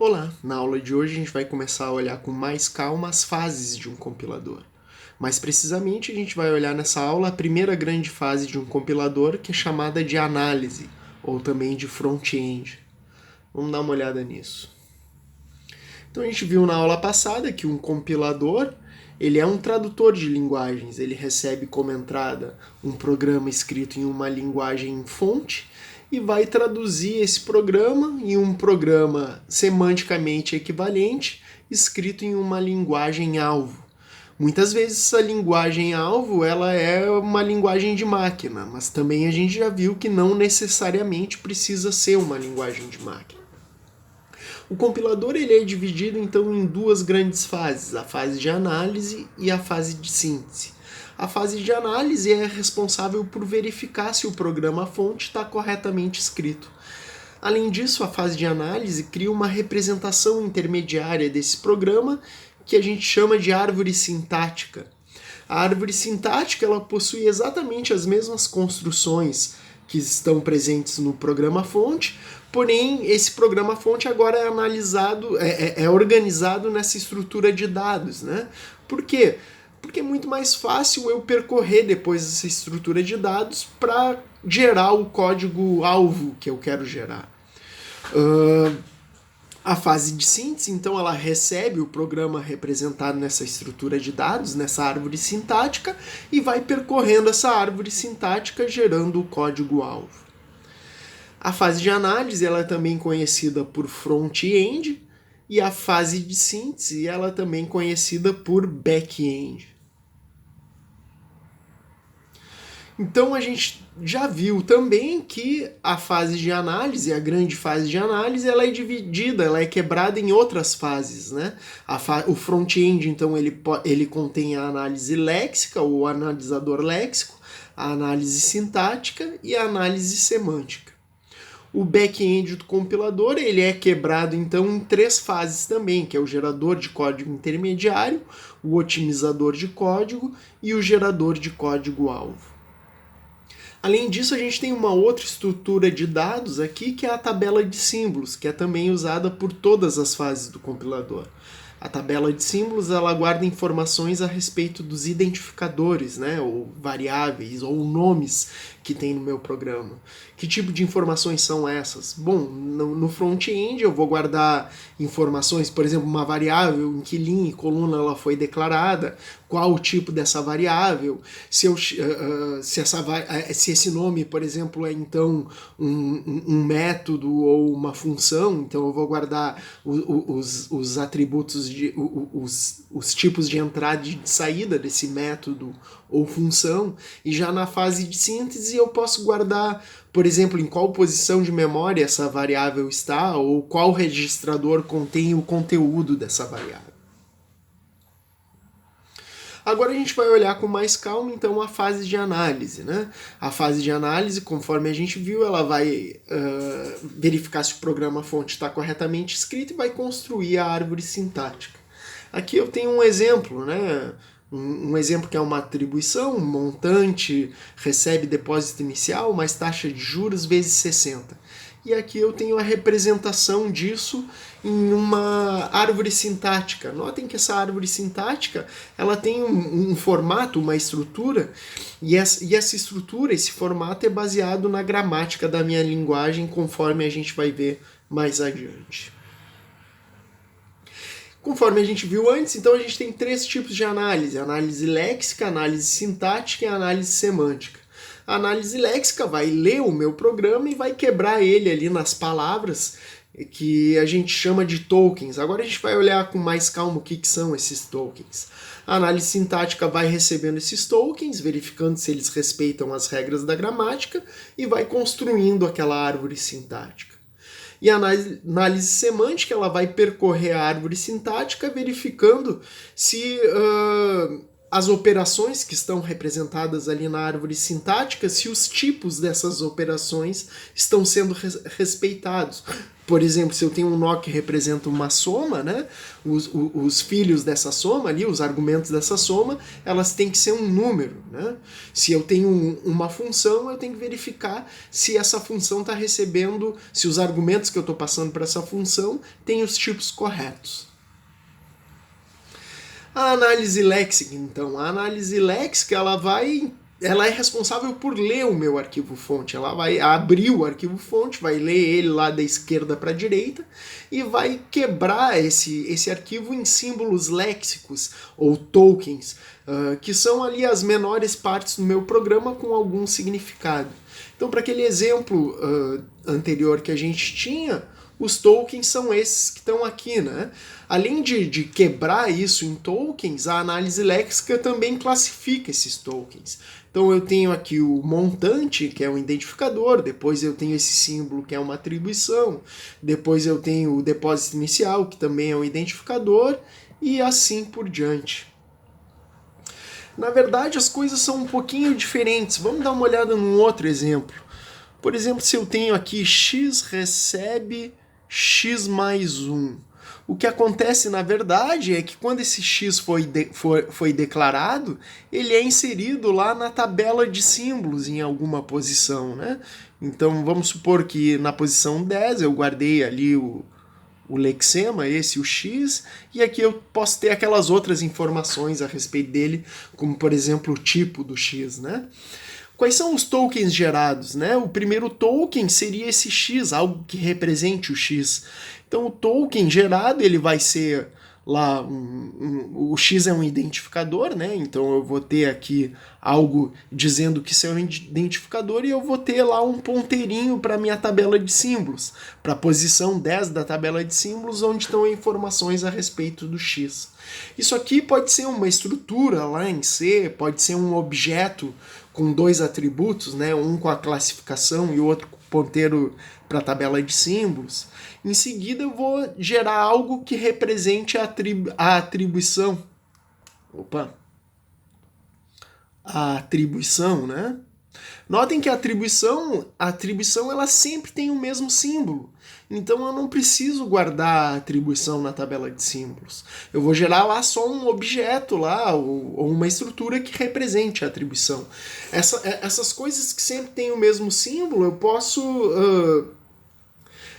Olá! Na aula de hoje a gente vai começar a olhar com mais calma as fases de um compilador. Mais precisamente, a gente vai olhar nessa aula a primeira grande fase de um compilador, que é chamada de análise, ou também de front-end. Vamos dar uma olhada nisso. Então a gente viu na aula passada que um compilador ele é um tradutor de linguagens, ele recebe como entrada um programa escrito em uma linguagem fonte e vai traduzir esse programa em um programa semanticamente equivalente escrito em uma linguagem alvo. Muitas vezes essa linguagem alvo ela é uma linguagem de máquina, mas também a gente já viu que não necessariamente precisa ser uma linguagem de máquina. O compilador ele é dividido então em duas grandes fases, a fase de análise e a fase de síntese. A fase de análise é responsável por verificar se o programa-fonte está corretamente escrito. Além disso, a fase de análise cria uma representação intermediária desse programa que a gente chama de árvore sintática. A árvore sintática ela possui exatamente as mesmas construções que estão presentes no programa-fonte, porém esse programa-fonte agora é analisado, é organizado nessa estrutura de dados, né? Por quê? Porque é muito mais fácil eu percorrer depois essa estrutura de dados para gerar o código-alvo que eu quero gerar. A fase de síntese, então, ela recebe o programa representado nessa estrutura de dados, nessa árvore sintática, e vai percorrendo essa árvore sintática gerando o código-alvo. A fase de análise ela é também conhecida por front-end, e a fase de síntese ela é também conhecida por back-end. Então a gente já viu também que a fase de análise, a grande fase de análise, ela é dividida, ela é quebrada em outras fases, né? O front-end, então, ele contém a análise léxica, o analisador léxico, a análise sintática e a análise semântica. O back-end do compilador ele é quebrado então em três fases também, que é o gerador de código intermediário, o otimizador de código e o gerador de código-alvo. Além disso, a gente tem uma outra estrutura de dados aqui, que é a tabela de símbolos, que é também usada por todas as fases do compilador. A tabela de símbolos ela guarda informações a respeito dos identificadores, né, ou variáveis, ou nomes que tem no meu programa. Que tipo de informações são essas? Bom, no front-end eu vou guardar informações, por exemplo, uma variável, em que linha e coluna ela foi declarada, qual o tipo dessa variável, se esse nome, por exemplo, é então um método ou uma função, então eu vou guardar os atributos, os tipos de entrada e de saída desse método ou função, e já na fase de síntese eu posso guardar, por exemplo, em qual posição de memória essa variável está, ou qual registrador contém o conteúdo dessa variável. Agora a gente vai olhar com mais calma, então, a fase de análise, né? A fase de análise, conforme a gente viu, ela vai verificar se o programa-fonte está corretamente escrito e vai construir a árvore sintática. Aqui eu tenho um exemplo, né? Um exemplo que é uma atribuição, um montante recebe depósito inicial mais taxa de juros vezes 60. E aqui eu tenho a representação disso em uma árvore sintática. Notem que essa árvore sintática ela tem um formato, uma estrutura, e essa estrutura, esse formato é baseado na gramática da minha linguagem, conforme a gente vai ver mais adiante. Conforme a gente viu antes, então a gente tem três tipos de análise: análise léxica, análise sintática e análise semântica. A análise léxica vai ler o meu programa e vai quebrar ele ali nas palavras que a gente chama de tokens. Agora a gente vai olhar com mais calma o que são esses tokens. A análise sintática vai recebendo esses tokens, verificando se eles respeitam as regras da gramática e vai construindo aquela árvore sintática. E a análise semântica ela vai percorrer a árvore sintática verificando se as operações que estão representadas ali na árvore sintática, se os tipos dessas operações estão sendo respeitados. Por exemplo, se eu tenho um nó que representa uma soma, né, os filhos dessa soma ali, os argumentos dessa soma, elas têm que ser um número. Né? Se eu tenho uma função, eu tenho que verificar se essa função está recebendo, se os argumentos que eu estou passando para essa função têm os tipos corretos. A análise léxica, então. A análise léxica, ela é responsável por ler o meu arquivo-fonte. Ela vai abrir o arquivo-fonte, vai ler ele lá da esquerda para a direita e vai quebrar esse arquivo em símbolos léxicos ou tokens, que são ali as menores partes do meu programa com algum significado. Então, para aquele exemplo anterior que a gente tinha, os tokens são esses que estão aqui, né? Além de quebrar isso em tokens, a análise léxica também classifica esses tokens. Então eu tenho aqui o montante, que é um identificador, depois eu tenho esse símbolo, que é uma atribuição, depois eu tenho o depósito inicial, que também é um identificador, e assim por diante. Na verdade, as coisas são um pouquinho diferentes. Vamos dar uma olhada num outro exemplo. Por exemplo, se eu tenho aqui x recebe x mais 1. O que acontece, na verdade, é que quando esse x foi declarado, ele é inserido lá na tabela de símbolos em alguma posição, né? Então, vamos supor que na posição 10 eu guardei ali o lexema, o x, e aqui eu posso ter aquelas outras informações a respeito dele, como, por exemplo, o tipo do x, né? Quais são os tokens gerados, né? O primeiro token seria esse x, algo que represente o x. Então o token gerado ele vai ser lá, o x é um identificador, né? Então eu vou ter aqui algo dizendo que isso é um identificador e eu vou ter lá um ponteirinho para a minha tabela de símbolos, para a posição 10 da tabela de símbolos, onde estão informações a respeito do x. Isso aqui pode ser uma estrutura lá em C, pode ser um objeto com dois atributos, né? Um com a classificação e o outro com o ponteiro para a tabela de símbolos. Em seguida eu vou gerar algo que represente a atribuição. A atribuição, né? Notem que a atribuição ela sempre tem o mesmo símbolo. Então eu não preciso guardar a atribuição na tabela de símbolos. Eu vou gerar lá só um objeto lá, ou uma estrutura que represente a atribuição. Essas coisas que sempre têm o mesmo símbolo, eu posso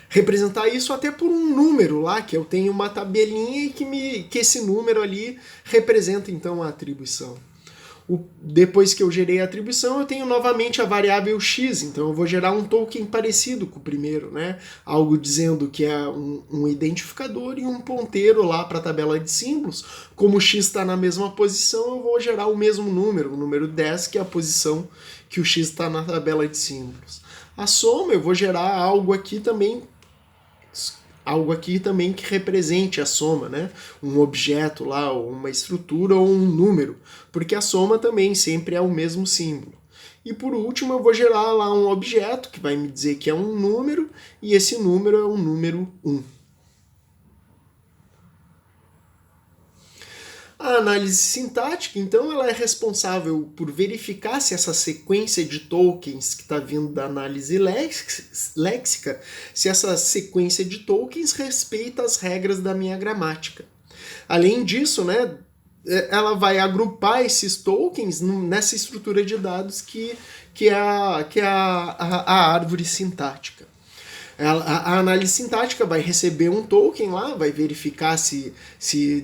representar isso até por um número lá, que eu tenho uma tabelinha e que esse número ali representa então a atribuição. Depois que eu gerei a atribuição, eu tenho novamente a variável x, então eu vou gerar um token parecido com o primeiro, né? Algo dizendo que é um identificador e um ponteiro lá para a tabela de símbolos. Como o x está na mesma posição, eu vou gerar o mesmo número, o número 10, que é a posição que o x está na tabela de símbolos. A soma, eu vou gerar algo aqui também que represente a soma, né? Um objeto lá, ou uma estrutura, ou um número, porque a soma também sempre é o mesmo símbolo. E por último eu vou gerar lá um objeto que vai me dizer que é um número, e esse número é o número 1. A análise sintática, então, ela é responsável por verificar se essa sequência de tokens que está vindo da análise léxica, se essa sequência de tokens respeita as regras da minha gramática. Além disso, né, ela vai agrupar esses tokens nessa estrutura de dados que é a árvore sintática. A análise sintática vai receber um token lá, vai verificar se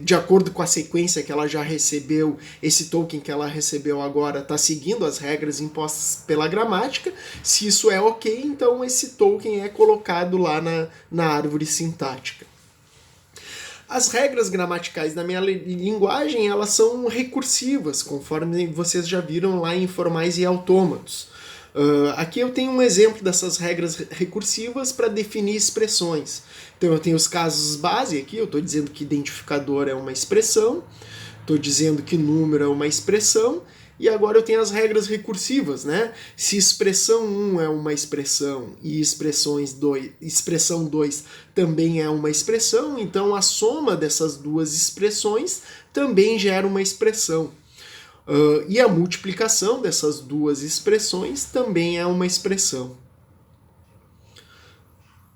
de acordo com a sequência que ela já recebeu, esse token que ela recebeu agora está seguindo as regras impostas pela gramática. Se isso é ok, então esse token é colocado lá na árvore sintática. As regras gramaticais da minha linguagem, elas são recursivas, conforme vocês já viram lá em formais e autômatos. Aqui eu tenho um exemplo dessas regras recursivas para definir expressões. Então eu tenho os casos base aqui, eu estou dizendo que identificador é uma expressão, estou dizendo que número é uma expressão, e agora eu tenho as regras recursivas, né? Se expressão 1 é uma expressão e expressão 2 também é uma expressão, então a soma dessas duas expressões também gera uma expressão. E a multiplicação dessas duas expressões também é uma expressão.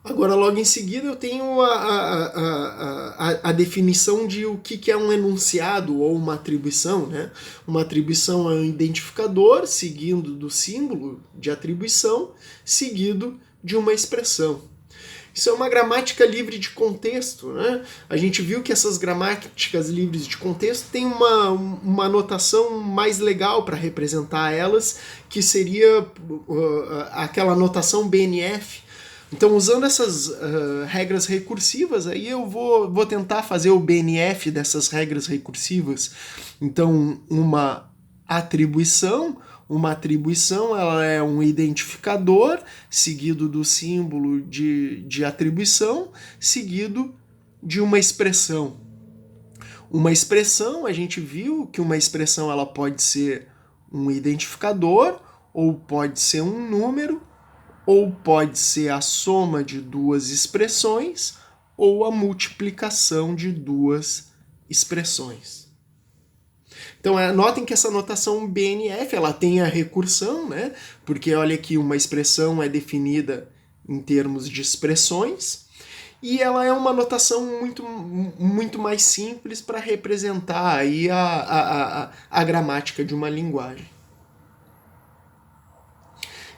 Agora, logo em seguida, eu tenho a definição de o que é um enunciado ou uma atribuição, né? Uma atribuição é um identificador, seguido do símbolo de atribuição, seguido de uma expressão. Isso é uma gramática livre de contexto, né? A gente viu que essas gramáticas livres de contexto têm uma notação mais legal para representar elas, que seria aquela notação BNF. Então, usando essas regras recursivas, aí eu vou tentar fazer o BNF dessas regras recursivas. Então, uma atribuição ela é um identificador, seguido do símbolo de atribuição, seguido de uma expressão. Uma expressão, a gente viu que uma expressão ela pode ser um identificador, ou pode ser um número, ou pode ser a soma de duas expressões, ou a multiplicação de duas expressões. Então, notem que essa notação BNF, ela tem a recursão, né? Porque olha que uma expressão é definida em termos de expressões, e ela é uma notação muito mais simples para representar aí a gramática de uma linguagem.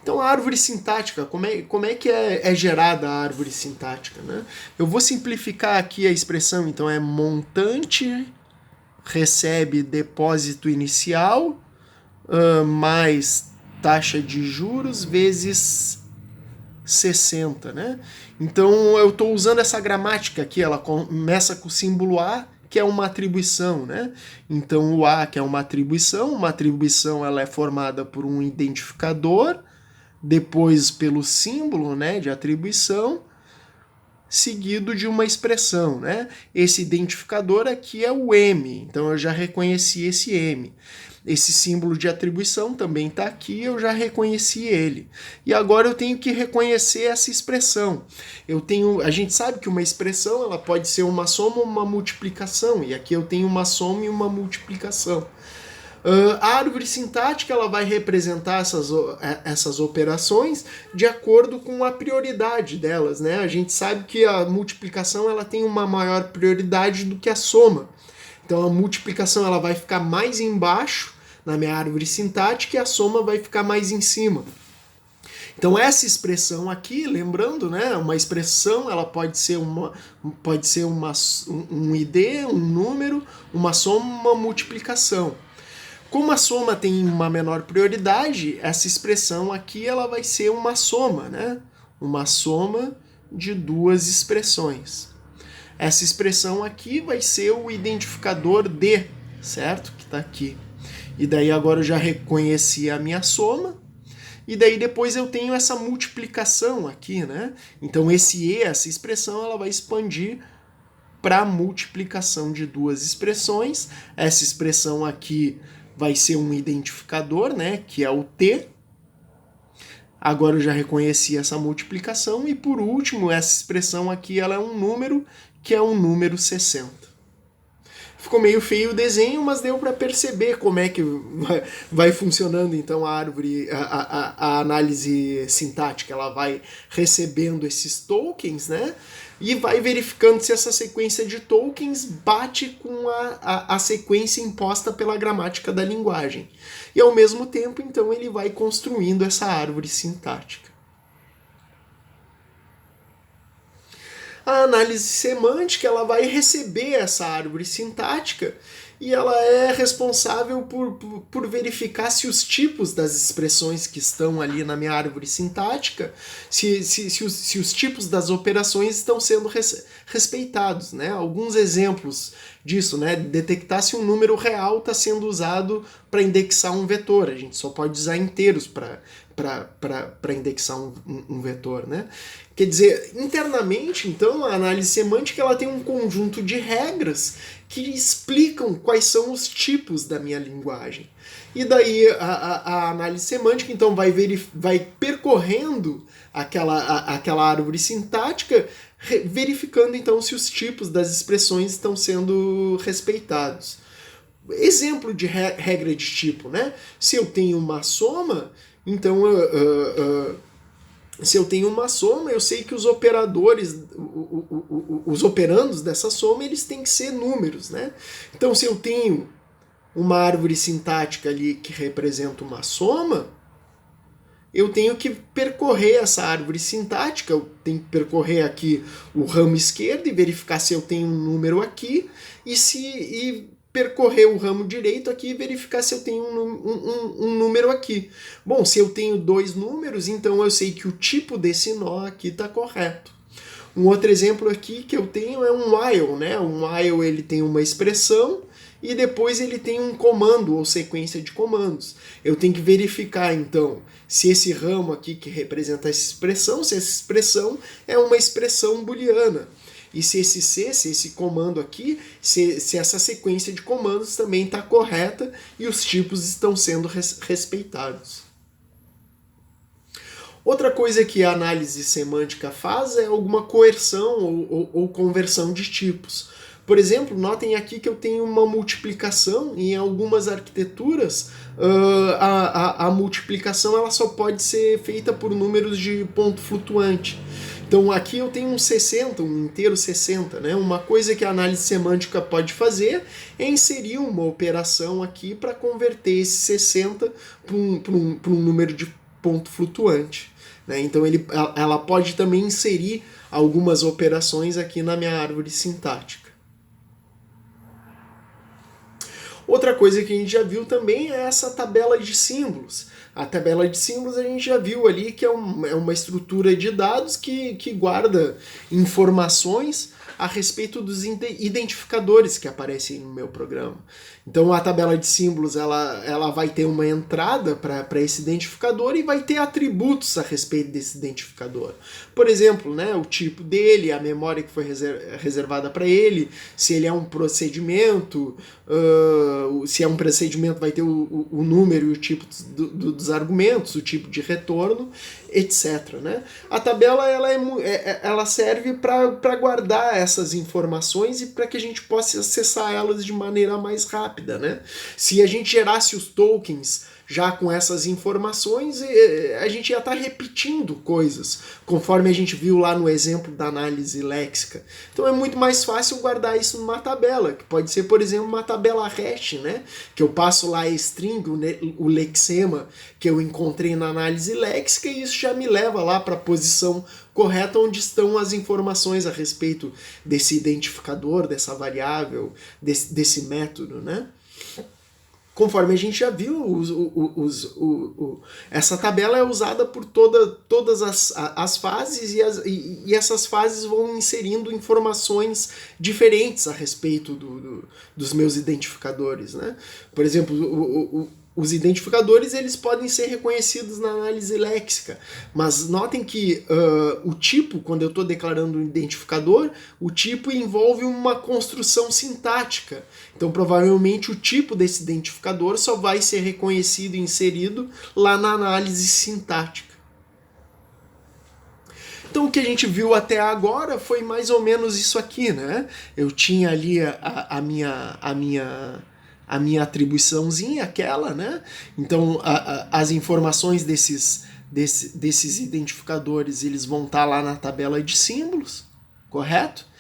Então, a árvore sintática, como é que é gerada a árvore sintática, né? Eu vou simplificar aqui a expressão, então é montante recebe depósito inicial mais taxa de juros vezes 60, né? Então, eu estou usando essa gramática aqui, ela começa com o símbolo A, que é uma atribuição, né? Então, o A, que é uma atribuição ela é formada por um identificador, depois pelo símbolo, né, de atribuição, seguido de uma expressão, né? Esse identificador aqui é o M, então eu já reconheci esse M. Esse símbolo de atribuição também está aqui, eu já reconheci ele. E agora eu tenho que reconhecer essa expressão. A gente sabe que uma expressão ela pode ser uma soma ou uma multiplicação, e aqui eu tenho uma soma e uma multiplicação. A árvore sintática ela vai representar essas operações de acordo com a prioridade delas, né? A gente sabe que a multiplicação ela tem uma maior prioridade do que a soma. Então a multiplicação ela vai ficar mais embaixo na minha árvore sintática e a soma vai ficar mais em cima. Então essa expressão aqui, lembrando, né, uma expressão ela pode ser um ID, um número, uma soma, uma multiplicação. Como a soma tem uma menor prioridade, essa expressão aqui ela vai ser uma soma, né? Uma soma de duas expressões. Essa expressão aqui vai ser o identificador D, certo? Que está aqui. E daí agora eu já reconheci a minha soma, e daí depois eu tenho essa multiplicação aqui, né? Então essa expressão ela vai expandir para a multiplicação de duas expressões. Essa expressão aqui vai ser um identificador, né, que é o T. Agora eu já reconheci essa multiplicação e por último, essa expressão aqui ela é um número, que é um número 60. Ficou meio feio o desenho, mas deu para perceber como é que vai funcionando então a árvore, a análise sintática. Ela vai recebendo esses tokens, né? E vai verificando se essa sequência de tokens bate com a sequência imposta pela gramática da linguagem. E ao mesmo tempo, então, ele vai construindo essa árvore sintática. A análise semântica ela vai receber essa árvore sintática e ela é responsável por verificar se os tipos das expressões que estão ali na minha árvore sintática, se os tipos das operações estão sendo respeitados, né? Alguns exemplos disso, né? Detectar se um número real está sendo usado para indexar um vetor. A gente só pode usar inteiros para indexar um vetor, né? Quer dizer, internamente, então, a análise semântica ela tem um conjunto de regras que explicam quais são os tipos da minha linguagem. E daí a análise semântica, então, vai percorrendo aquela árvore sintática, verificando, então, se os tipos das expressões estão sendo respeitados. exemplo de regra de tipo, né? Se eu tenho uma soma, então se eu tenho uma soma, eu sei que os operadores, os operandos dessa soma, eles têm que ser números, né? Então, se eu tenho uma árvore sintática ali que representa uma soma, eu tenho que percorrer essa árvore sintática, eu tenho que percorrer aqui o ramo esquerdo e verificar se eu tenho um número aqui, e percorrer o ramo direito aqui e verificar se eu tenho um número aqui. Bom, se eu tenho dois números, então eu sei que o tipo desse nó aqui está correto. Um outro exemplo aqui que eu tenho é um while, né? Um while ele tem uma expressão e depois ele tem um comando ou sequência de comandos. Eu tenho que verificar então se esse ramo aqui que representa essa expressão, se essa expressão é uma expressão booleana. E se esse comando aqui, se essa sequência de comandos também está correta e os tipos estão sendo respeitados. Outra coisa que a análise semântica faz é alguma coerção ou conversão de tipos. Por exemplo, notem aqui que eu tenho uma multiplicação e em algumas arquiteturas a multiplicação ela só pode ser feita por números de ponto flutuante. Então aqui eu tenho um 60, um inteiro 60, né? Uma coisa que a análise semântica pode fazer é inserir uma operação aqui para converter esse 60 para um número de ponto flutuante. Né? Então ela pode também inserir algumas operações aqui na minha árvore sintática. Outra coisa que a gente já viu também é essa tabela de símbolos. A tabela de símbolos a gente já viu ali que é uma estrutura de dados que guarda informações a respeito dos identificadores que aparecem no meu programa. Então a tabela de símbolos ela vai ter uma entrada para esse identificador e vai ter atributos a respeito desse identificador. Por exemplo, né, o tipo dele, a memória que foi reservada para ele, se ele é um procedimento, se é um procedimento vai ter o número e o tipo dos argumentos, o tipo de retorno, etc. Né? A tabela ela serve para guardar essas informações e para que a gente possa acessar elas de maneira mais rápida. Né? Se a gente gerasse os tokens já com essas informações, a gente ia estar repetindo coisas, conforme a gente viu lá no exemplo da análise léxica. Então é muito mais fácil guardar isso numa tabela, que pode ser, por exemplo, uma tabela hash, né? Que eu passo lá a string, o lexema que eu encontrei na análise léxica, e isso já me leva lá para a posição correta onde estão as informações a respeito desse identificador, dessa variável, desse método, né? Conforme a gente já viu, essa tabela é usada por todas as fases e essas fases vão inserindo informações diferentes a respeito dos meus identificadores. Né? Por exemplo, os identificadores eles podem ser reconhecidos na análise léxica, mas notem que o tipo, quando eu estou declarando um identificador, o tipo envolve uma construção sintática. Então, provavelmente, o tipo desse identificador só vai ser reconhecido e inserido lá na análise sintática. Então, o que a gente viu até agora foi mais ou menos isso aqui, né? Eu tinha ali a minha atribuiçãozinha, aquela, né? Então, as informações desses identificadores, eles vão estar lá na tabela de símbolos, correto?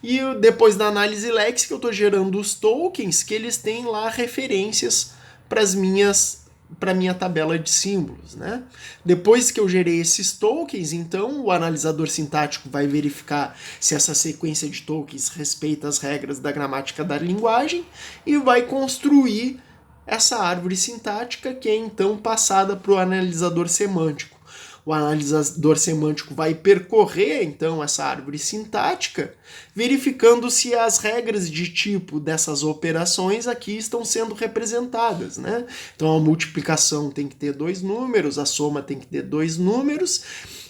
E depois da análise léxica eu estou gerando os tokens que eles têm lá referências para a minha tabela de símbolos. Né? Depois que eu gerei esses tokens, então o analisador sintático vai verificar se essa sequência de tokens respeita as regras da gramática da linguagem e vai construir essa árvore sintática que é então passada para o analisador semântico. O analisador semântico vai percorrer, então, essa árvore sintática, verificando se as regras de tipo dessas operações aqui estão sendo representadas. Né? Então, a multiplicação tem que ter dois números, a soma tem que ter dois números,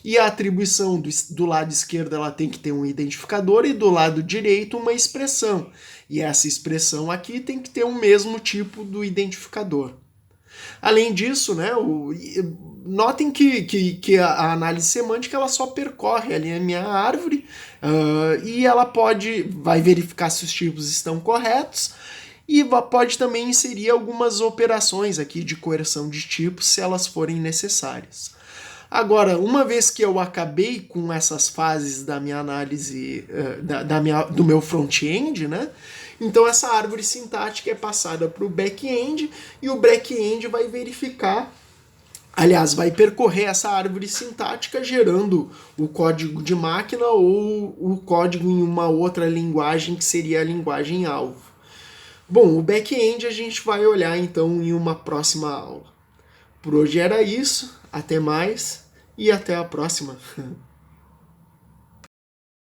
e a atribuição do lado esquerdo ela tem que ter um identificador e do lado direito uma expressão. E essa expressão aqui tem que ter o mesmo tipo do identificador. Além disso, né, notem que a análise semântica ela só percorre ali a minha árvore e ela vai verificar se os tipos estão corretos e pode também inserir algumas operações aqui de coerção de tipos se elas forem necessárias. Agora, uma vez que eu acabei com essas fases da minha análise, do meu front-end, né? Então essa árvore sintática é passada para o back-end e o back-end vai verificar, aliás, vai percorrer essa árvore sintática gerando o código de máquina ou o código em uma outra linguagem que seria a linguagem alvo. Bom, o back-end a gente vai olhar então em uma próxima aula. Por hoje era isso, até mais e até a próxima.